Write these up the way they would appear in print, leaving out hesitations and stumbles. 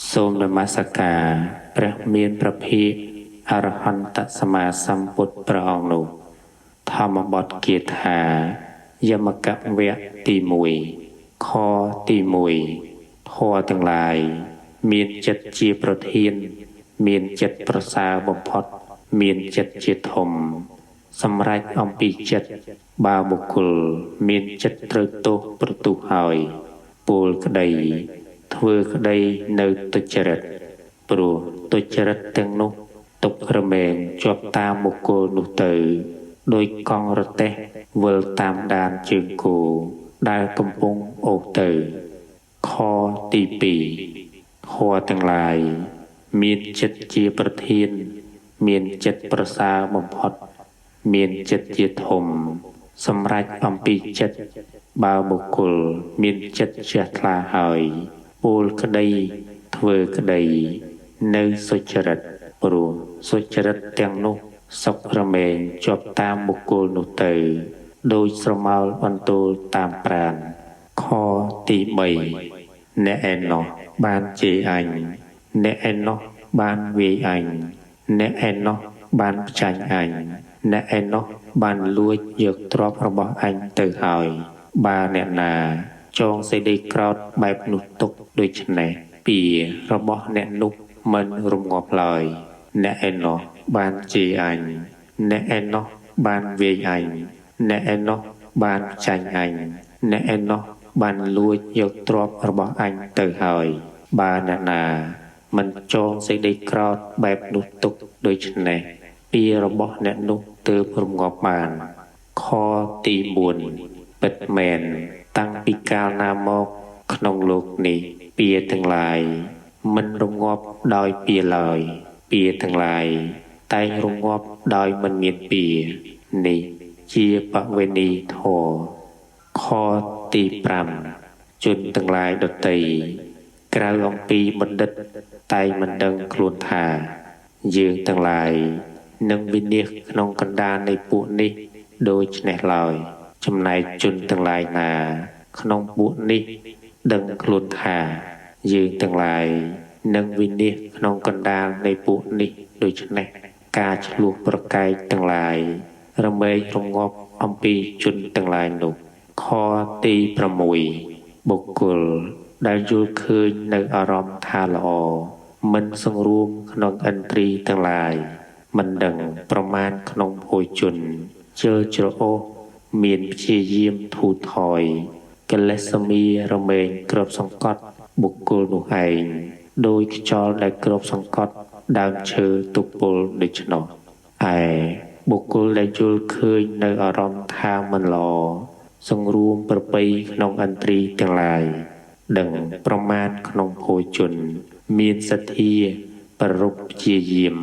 សូមនមស្ការព្រះមានព្រះភិក្ខអរហន្តសម្មាសម្ពុទ្ធព្រះអង្គនោះធម្មបទគាថាយមកវៈទី1ខទី1ធម៌ទាំងឡាយមានចិត្តជាប្រធានមានចិត្តប្រសើរបំផុតមានចិត្តជាធំសម្រេចអំពីចិត្តបើបុគ្គលមានចិត្តត្រូវទោសប្រទុះហើយពោលក្តីធ្វើក្តីនៅទុច្ចរិតព្រោះទុច្ចរិតទាំងនោះទុករមែងជាប់តាមបុគ្គលនោះទៅដោយកង់រទេះវិលតាមដានជើងគោដែលកំពុងអូសទៅខទី2ធម៌ទាំងឡាយមានចិត្តជាប្រធានមានចិត្តប្រសើរបំផុតមានចិត្តជាធំសម្រេចអំពីចិត្តបើបុគ្គលមានចិត្តជ្រះថ្លាហើយពោលក្តីធ្វើក្តីនៅសុចរិតព្រោះសុចរិតទាំងនោះសុខរមែងជាប់តាមបុគ្គលនោះទៅដោយស្រមោលអន្ទោលតាមប្រាណខទី3អ្នកឯណោះបានជេរអញអ្នកឯណោះបានវាយអញអ្នកឯណោះបានផ្ចាញ់អញអ្នកឯណោះបានលួចយកទ្រព្យរបស់អញទៅហើយបើអ្នកណាចងសេចក្តីក្រោធបែបនោះទុកដូច្នេះពីរបស់អ្នកនោះមិនរងាប់ឡើយអ្នកឯណោះបានជេរអញអ្នកឯណោះបានវាយអញអ្នកឯណោះបានចាញ់អញអ្នកឯណោះបានលួចយកទ្រព្យរបស់អញទៅហើយបើអ្នកណាមិនចងសេចក្តីក្រោធបែបនោះទុកដូច្នេះពីរបស់អ្នកនោះទើបរងាប់បានខទី4ពិតមែនតាំងពីកាលណាមកក្នុងលោកនេះពាក្យទាំងឡាយមិនរងាប់ដោយពាក្យឡើយពាក្យទាំងឡាយតែងរងាប់ដោយមិនមានពាក្យនេះជាបវេណីធម៌ខទី5ជនទាំងឡាយដទៃក្រៅអំពីបណ្ឌិតតែងមិនដឹងខ្លួនថាយើងទាំងឡាយនឹងវិនិច្ឆ័យក្នុងកណ្ដាលនៃពួកនេះដូច្នេះឡើយចំណែកជនទាំងឡាយណាក្នុងពួកនេះដឹងខ្លួនថាយើងទាំងឡាយនឹងវិនិច្ឆ័យក្នុងកណ្ដាលនៃពួកនេះដូច្នេះការឆ្លោះប្រកែកទាំងឡាយរមែងរងាប់អំពីជនទាំងឡាយនោះខទី6បុគ្គលដែលយល់ឃើញនៅអារម្មណ៍ថាល្អមិនសង្រួមក្នុងឥន្ទ្រីទាំងឡាយមិនដឹងប្រមាណក្នុងភោជនជើច្រអូសមានព្យាយាមធូរថយកិលេសមីរមែងគ្របសង្កត់បុគ្គលនោះឯងដោយខ្យល់ដែលគ្របសង្កត់ដើមឈើទុពលដូច្នោះឯបុគ្គលដែលយល់ឃើញនៅអារម្មណ៍ថាមិនល្អសង្រួមប្រពៃក្នុងឥន្ទ្រីទាំងឡាយដឹងប្រមាណក្នុងភោជនមានសទ្ធាប្ររពព្យាយាម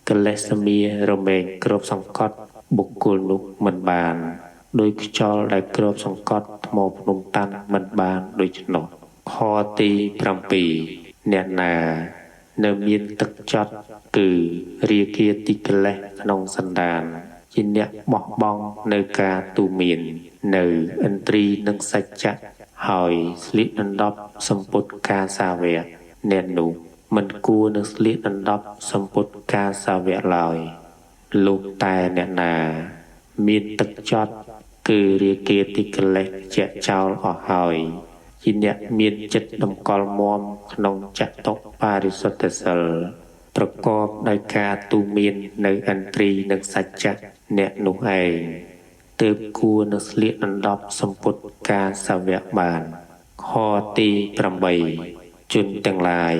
កិលេសមីរមែងគ្របសង្កត់បុគ្គលនោះមិនបានដោយខ្យល់ដែលគ្របសង្កត់ថ្មភ្នំតាន់មិនបានដូច្នោះខទី7អ្នកណានៅមានទឹកចត់គឺរាគាទីកិលេសក្នុងសន្តានជាអ្នកបោះបង់នៅការទូមាននៅឥន្ទ្រីនិងសច្ចៈហើយស្លៀកដណ្ដប់សម្ពុតការសាវកអ្នកនោះមិនគួរនឹងស្លៀកដណ្ដប់សម្ពុតការសាវកឡើយលុះតែអ្នកណាមានទឹកចត់គឺរាគាទីកិលេសជាចោលអស់ហើយជាអ្នកមានចិត្តតម្កល់មាំក្នុងចតុបរិសុទ្ធសិលប្រកបដោយការទូមាននៅឥន្ទ្រីនិងសច្ចៈអ្នកនោះឯងទើបគួរនឹងស្លៀកដណ្ដប់សម្ពុតការសាវកបានខទី8ជនទាំងឡាយ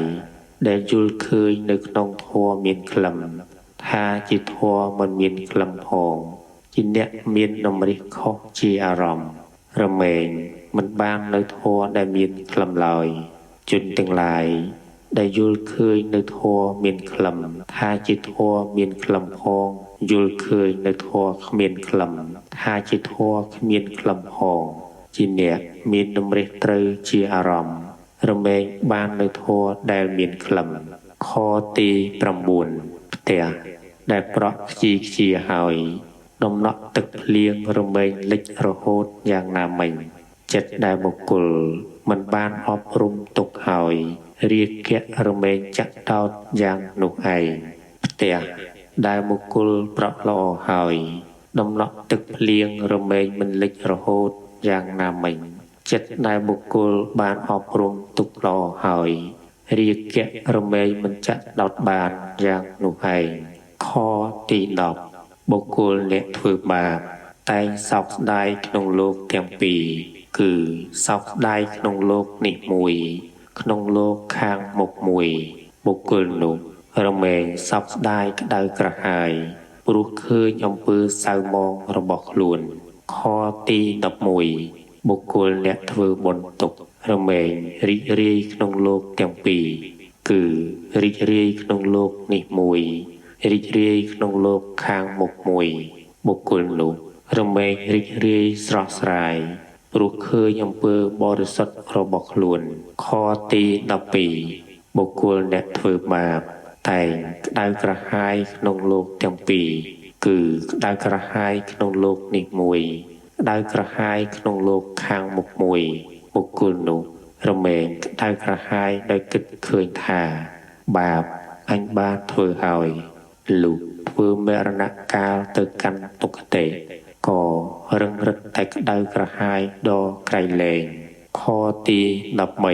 ដែលយល់ឃើញនៅក្នុងធម៌មានក្លិមថាជាធម៌មិនមានក្លិមផងជាអ្នកមានតម្រិះខុសជាអារម្មណ៍រមែងមិនបាននៅធម៌ដែលមានក្លិមឡើយជនទាំងឡាយដែលយល់ឃើញនៅធម៌មានក្លិមថាជាធម៌មានក្លិមផងយល់ឃើញនៅធម៌គ្មានក្លិមថាជាធម៌គ្មានក្លិមផងជាអ្នកមានតម្រិះត្រូវជាអារម្មណ៍រមែងបាននៅធម៌ដែលមានក្លិមខទី9ផ្ទះដែលប្រក់ខ្ជីខ្ជាហើយដំណក់ទឹកភ្លៀងរមែងលិចរហូតយ៉ាងណាមិញចិត្តដែលបុគ្គលមិនបានអប់រំទុកហើយ រៀបគៈរមែងចាក់ដោតយ៉ាងនោះឯងផ្ទះដែលបុគ្គលប្រក់ល្អហើយដំណក់ទឹកភ្លៀងរមែងមិនលិចរហូតយ៉ាងណាមិញចិត្តដែលបុគ្គលបានអប់រំទុកល្អហើយរៀបគៈរមែងមិនចាក់ដោតបានយ៉ាងនោះឯងខទី10បុគ្គលអ្នកធ្វើបាបតែងសោកស្ដាយក្នុងលោកទាំងពីរគឺសោកស្ដាយក្នុងលោកនេះមួយក្នុងលោកខាងមុខមួយបុគ្គលនោះរមែងសោកស្ដាយក្តៅក្រហាយព្រោះឃើញអំពើសៅហ្មងរបស់ខ្លួនខទី11បុគ្គលអ្នកធ្វើបុណ្យទុក្ខរមែងរីករាយក្នុងលោកទាំងពីរគឺរីករាយក្នុងលោកនេះមួយរីករាយក្នុងលោកខាងមុខមួយបុគ្គលនោះរមែងរីករាយស្រស់ស្រាយព្រោះឃើញអំពើបរិសុទ្ធរបស់ខ្លួនខទី12បុគ្គលអ្នកធ្វើបាបតែងក្តៅក្រហាយក្នុងលោកទាំងពីរគឺក្តៅក្រហាយក្នុងលោកនេះមួយក្តៅក្រហាយក្នុងលោកខាងមុខមួយបុគ្គលនោះរមែងក្តៅក្រហាយដោយគិតឃើញថាបាបអញបានធ្វើហើយលុះធ្វើមរណកាលទៅកាន់ទុគតិក៏រឹងរិតតែក្តៅក្រហាយដ៏ក្រៃលែងខទី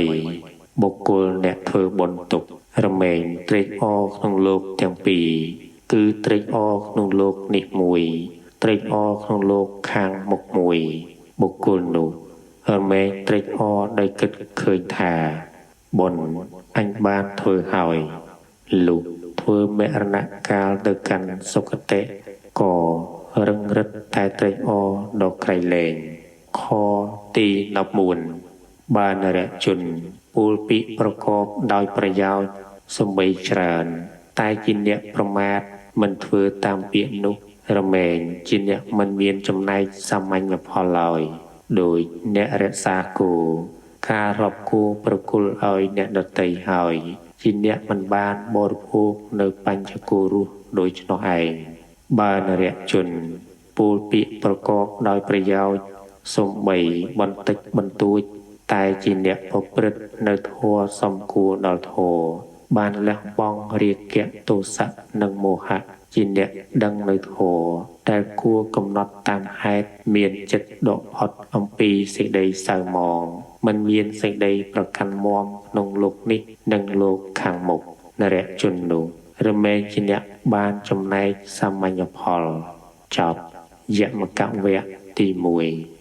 13បុគ្គលអ្នកធ្វើបុណ្យទុក្ខរមែងត្រេកអរក្នុងលោកទាំងពីរគឺត្រេកអរក្នុងលោកនេះមួយត្រេកអរក្នុងលោកខាងមុខមួយបុគ្គលនោះរមែងត្រេកអរដោយគិតឃើញថាបុណ្យអញបានធ្វើហើយលុះធ្វើមរណកាលទៅកាន់សុគតិក៏រឹងរិតតែត្រេកអរដ៏ក្រៃលែងខទី14បានរយជនពូលពិប្រកបដោយប្រយោជន៍សំបីច្រើនតែជាអ្នកប្រមាទមិនធ្វើតាមពាក្យនោះរមែងជាអ្នកមិនមានចំណែកសាមញ្ញផលឡើយដោយអ្នករក្សាគោការរាប់គោប្រគល់ឲ្យអ្នកដទៃហើយជាអ្នកមិនបានបរិភោគនៅបញ្ចគោរសដូច្នោះឯងបានរយជនពូលពាក្យប្រកបដោយប្រយោជន៍សំបីបន្តិចបន្តួចតែជាអ្នកប្រព្រឹត្តនៅធម៌សំគួរដល់ធម៌បានលះបង់រាគៈទោសៈនិងមោហៈជាអ្នកដឹងនៅធម៌ដែលគួរកំណត់តាមហេតុមានចិត្តដកផុតអំពីសេចក្តីសៅហ្មងមិនមានសេចក្តីប្រកាន់មាំក្នុងលោកនេះនិងលោកខាងមុខនរជននោះរមែងជាអ្នកបានចំណែកសាមញ្ញផលចប់យមកវៈទី1